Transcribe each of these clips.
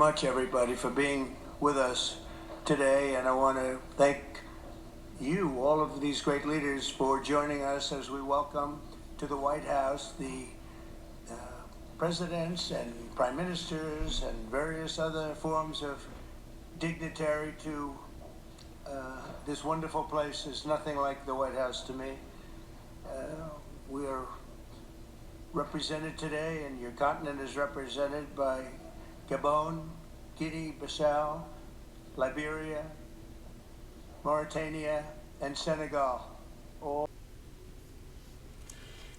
Much everybody for being with us today, and I want to thank you, all of these great leaders, for joining us as we welcome to the White House the uh, presidents and prime ministers and various other forms of dignitary to this wonderful place. Is nothing like the White House to me. We are represented today, and your continent is represented by Gabon, Guinea-Bissau, Liberia, Mauritania, and Senegal. All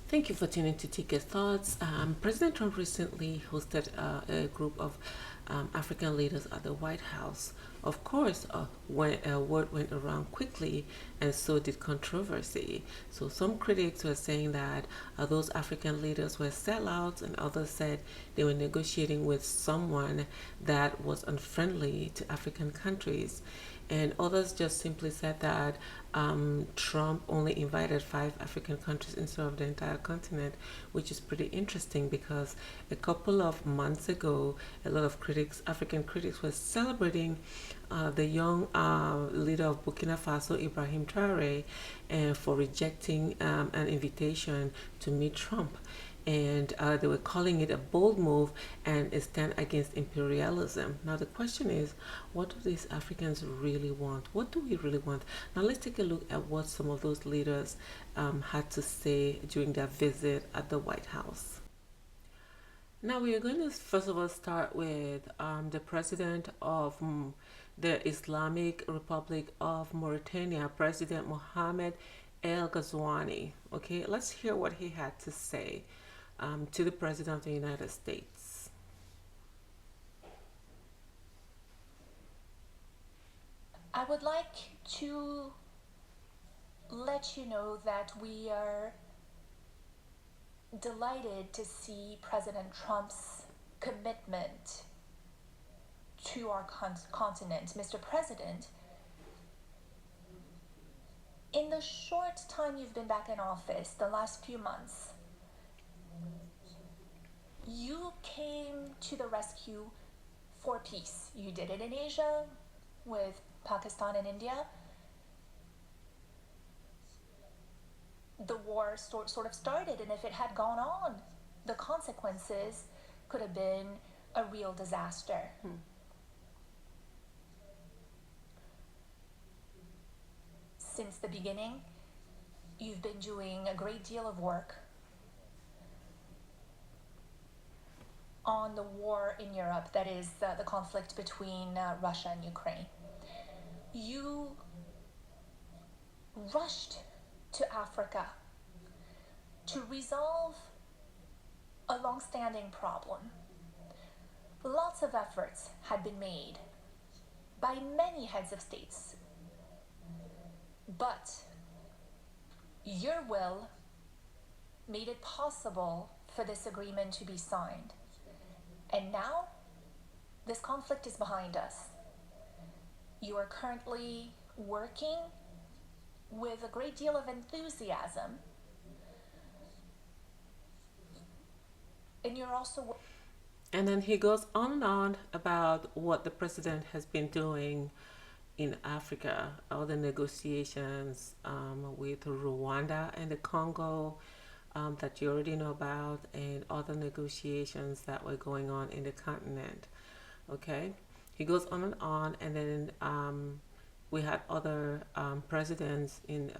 Thank you for tuning to TK Thoughts. President Trump recently hosted a group of African leaders at the White House. Of course, word went around quickly, and so did controversy. So some critics were saying that those African leaders were sellouts, and others said they were negotiating with someone that was unfriendly to African countries. And others just simply said that Trump only invited 5 African countries instead of the entire continent, which is pretty interesting because a couple of months ago, a lot of African critics, were celebrating the young leader of Burkina Faso, Ibrahim Traoré, for rejecting an invitation to meet Trump. And they were calling it a bold move and a stand against imperialism. Now the question is, what do these Africans really want? What do we really want? Now let's take a look at what some of those leaders had to say during their visit at the White House. Now we are going to first of all start with the president of the Islamic Republic of Mauritania, President Mohamed El Ghazouani. Okay, let's hear what he had to say to the President of the United States. I would like to let you know that we are delighted to see President Trump's commitment to our continent. Mr. President, in the short time you've been back in office, the last few months, you came to the rescue for peace. You did it in Asia with Pakistan and India. The war sort of started, and if it had gone on, the consequences could have been a real disaster. Since the beginning, you've been doing a great deal of work on the war in Europe, that is the conflict between Russia and Ukraine. You rushed to Africa to resolve a long-standing problem. Lots of efforts had been made by many heads of states, but your will made it possible for this agreement to be signed. And now, this conflict is behind us. You are currently working with a great deal of enthusiasm, and you're also... And then he goes on about what the president has been doing in Africa, all the negotiations with Rwanda and the Congo that you already know about, and other negotiations that were going on in the continent. Okay, he goes on, and then we had other presidents in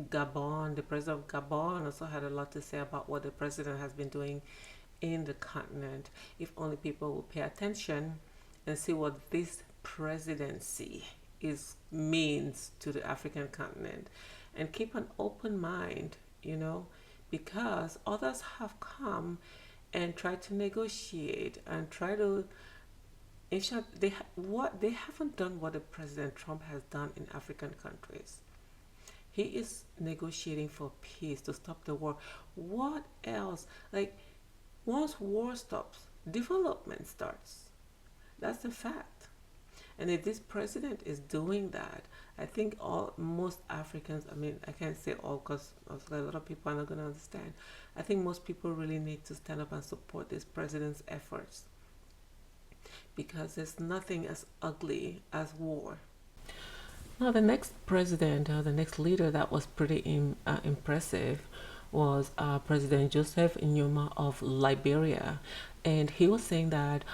Gabon. The president of Gabon also had a lot to say about what the president has been doing in the continent. If only people will pay attention and see what this presidency means to the African continent, and keep an open mind, because others have come and tried to negotiate and try to... In short, they haven't done what the President Trump has done in African countries. He is negotiating for peace, to stop the war. What else? Like, once war stops, development starts. That's the fact. And if this president is doing that, I think most Africans, I mean, I can't say all because a lot of people are not going to understand. I think most people really need to stand up and support this president's efforts, because there's nothing as ugly as war. Now, the next president, the next leader that was pretty impressive was President Joseph Numa of Liberia. And he was saying that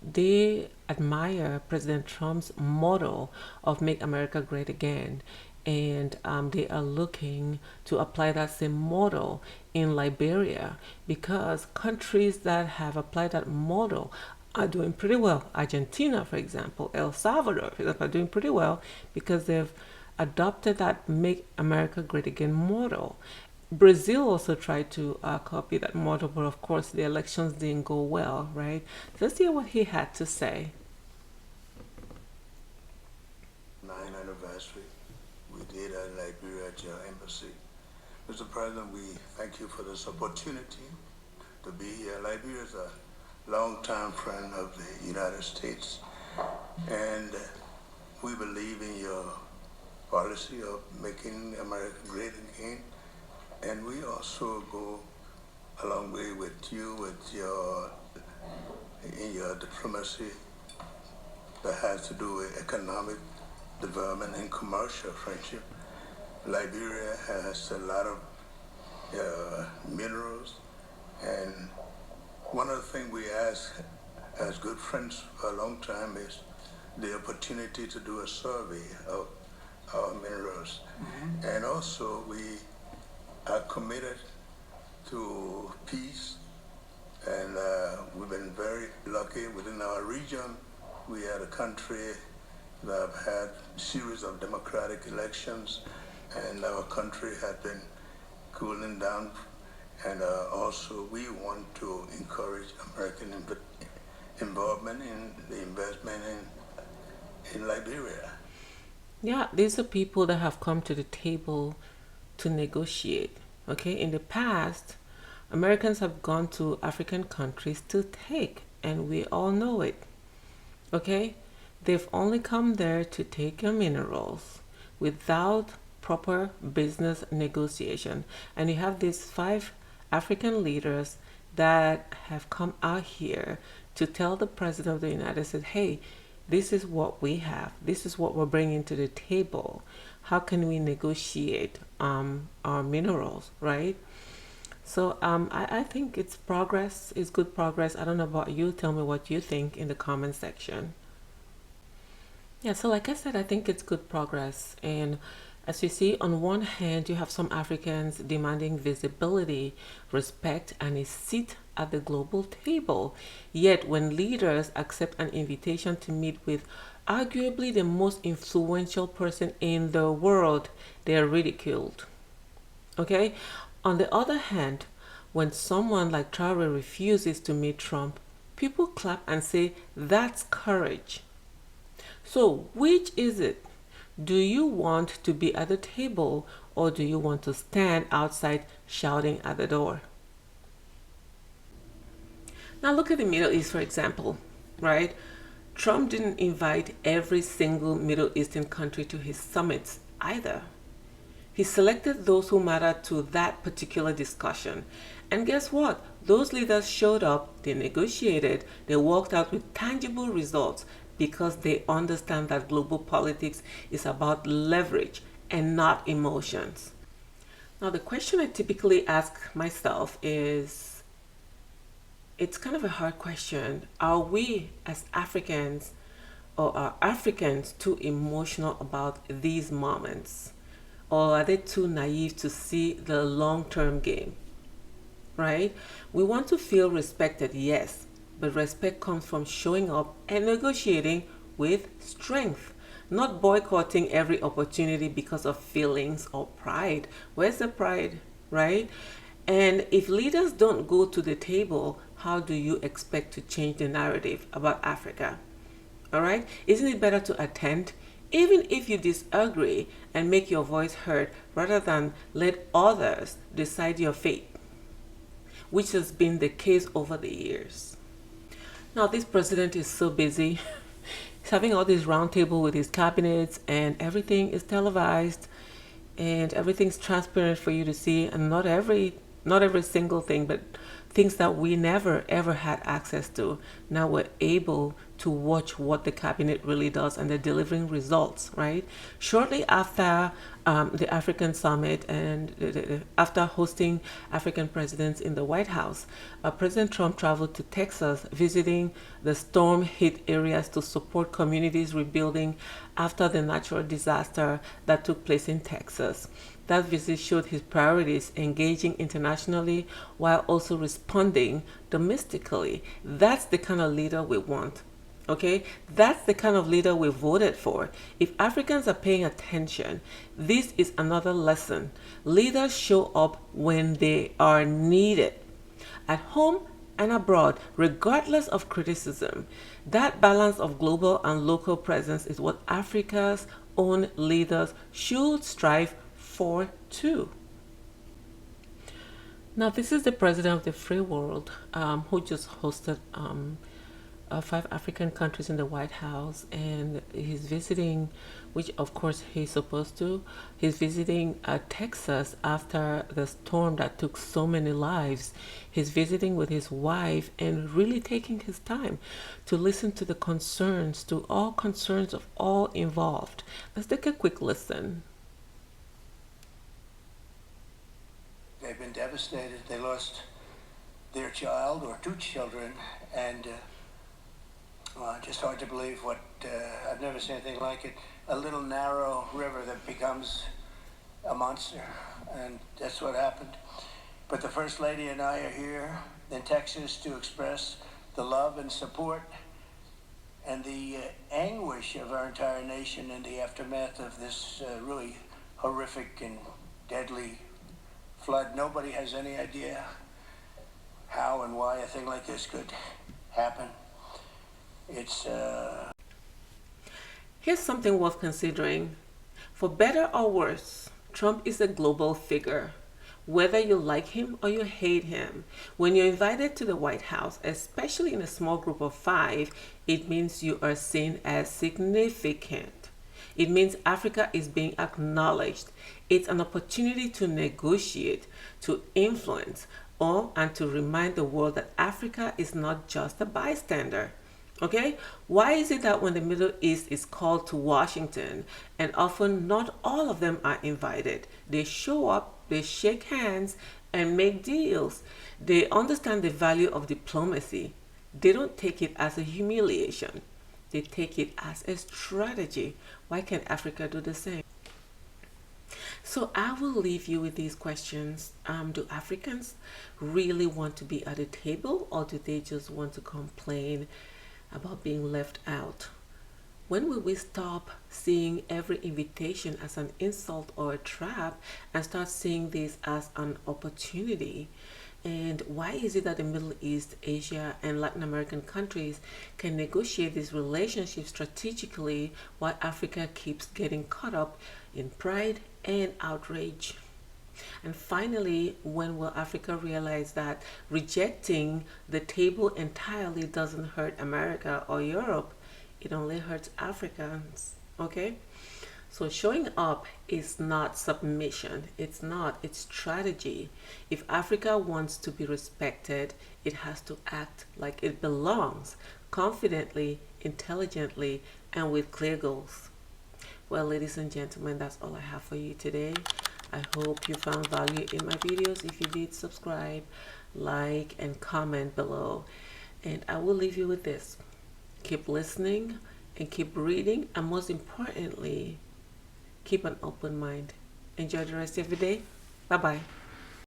they admire President Trump's motto of Make America Great Again. And they are looking to apply that same model in Liberia, because countries that have applied that model are doing pretty well. Argentina, for example, El Salvador, for example, are doing pretty well because they've adopted that Make America Great Again model. Brazil also tried to copy that model, but of course the elections didn't go well, right? So let's hear what he had to say. 9th anniversary we did at Liberia at your embassy. Mr. President, we thank you for this opportunity to be here. Liberia is a longtime friend of the United States, and we believe in your policy of making America great again. And we also go a long way with you in your diplomacy that has to do with economic development and commercial friendship. Liberia has a lot of minerals, and one of the things we ask as good friends for a long time is the opportunity to do a survey of our minerals. Mm-hmm. And also we are committed to peace, and we've been very lucky within our region. We are a country that have had a series of democratic elections, and our country has been cooling down. And also we want to encourage American involvement in the investment in Liberia. Yeah, these are people that have come to the table to negotiate. Okay, in the past, Americans have gone to African countries to take, and we all know it. Okay, they've only come there to take your minerals without proper business negotiation. And you have these 5 African leaders that have come out here to tell the President of the United States, hey, this is what we have. This is what we're bringing to the table. How can we negotiate our minerals, right? So I think it's progress. It's good progress. I don't know about you. Tell me what you think in the comment section. Yeah, so like I said, I think it's good progress. And as you see, on one hand, you have some Africans demanding visibility, respect, and a seat at the global table. Yet when leaders accept an invitation to meet with arguably the most influential person in the world, they are ridiculed. Okay? On the other hand, when someone like Traoré refuses to meet Trump, people clap and say, that's courage. So which is it? Do you want to be at the table, or do you want to stand outside shouting at the door? Now look at the Middle East, for example, right? Trump didn't invite every single Middle Eastern country to his summits either. He selected those who mattered to that particular discussion. And guess what? Those leaders showed up, they negotiated, they walked out with tangible results, because they understand that global politics is about leverage and not emotions. Now, the question I typically ask myself is, it's kind of a hard question. Are we as Africans, or are Africans too emotional about these moments? Or are they too naive to see the long-term game? Right? We want to feel respected, yes. But respect comes from showing up and negotiating with strength, not boycotting every opportunity because of feelings or pride. Where's the pride, right? And if leaders don't go to the table, how do you expect to change the narrative about Africa? All right? Isn't it better to attend, even if you disagree, and make your voice heard rather than let others decide your fate, which has been the case over the years? Now, this president is so busy. He's having all these roundtable with his cabinets, and everything is televised, and everything's transparent for you to see, and not every single thing, but things that we never ever had access to. Now we're able to watch what the cabinet really does, and they're delivering results, right? Shortly after the African summit and after hosting African presidents in the White House, President Trump traveled to Texas, visiting the storm hit areas to support communities rebuilding after the natural disaster that took place in Texas. That visit showed his priorities, engaging internationally while also responding domestically. That's the kind of leader we want. Okay, that's the kind of leader we voted for. If Africans are paying attention, this is another lesson. Leaders show up when they are needed, at home and abroad, regardless of criticism. That balance of global and local presence is what Africa's own leaders should strive for too. Now, this is the president of the free world, who just hosted 5 African countries in the White House, and he's visiting, which of course he's supposed to, he's visiting Texas after the storm that took so many lives. He's visiting with his wife and really taking his time to listen to the concerns, to all concerns of all involved. Let's take a quick listen. They've been devastated. They lost their child or 2 children, and just hard to believe what, I've never seen anything like it. A little narrow river that becomes a monster, and that's what happened. But the First Lady and I are here in Texas to express the love and support and the anguish of our entire nation in the aftermath of this really horrific and deadly flood. Nobody has any idea how and why a thing like this could happen. It's Here's something worth considering. For better or worse, Trump is a global figure. Whether you like him or you hate him, when you're invited to the White House, especially in a small group of 5, it means you are seen as significant. It means Africa is being acknowledged. It's an opportunity to negotiate, to influence, and to remind the world that Africa is not just a bystander. Okay, why is it that when the Middle East is called to Washington, and often not all of them are invited, they show up, they shake hands and make deals? They understand the value of diplomacy. They don't take it as a humiliation. They take it as a strategy. Why can't Africa do the same? So I will leave you with these questions. Do Africans really want to be at the table, or do they just want to complain about being left out? When will we stop seeing every invitation as an insult or a trap and start seeing this as an opportunity? And why is it that the Middle East, Asia, and Latin American countries can negotiate these relationships strategically while Africa keeps getting caught up in pride and outrage? And finally, when will Africa realize that rejecting the table entirely doesn't hurt America or Europe? It only hurts Africans, okay? So showing up is not submission. It's not. It's strategy. If Africa wants to be respected, it has to act like it belongs, confidently, intelligently, and with clear goals. Well, ladies and gentlemen, that's all I have for you today. I hope you found value in my videos. If you did, subscribe, like, and comment below. And I will leave you with this. Keep listening and keep reading, and most importantly, keep an open mind. Enjoy the rest of your day. Bye-bye.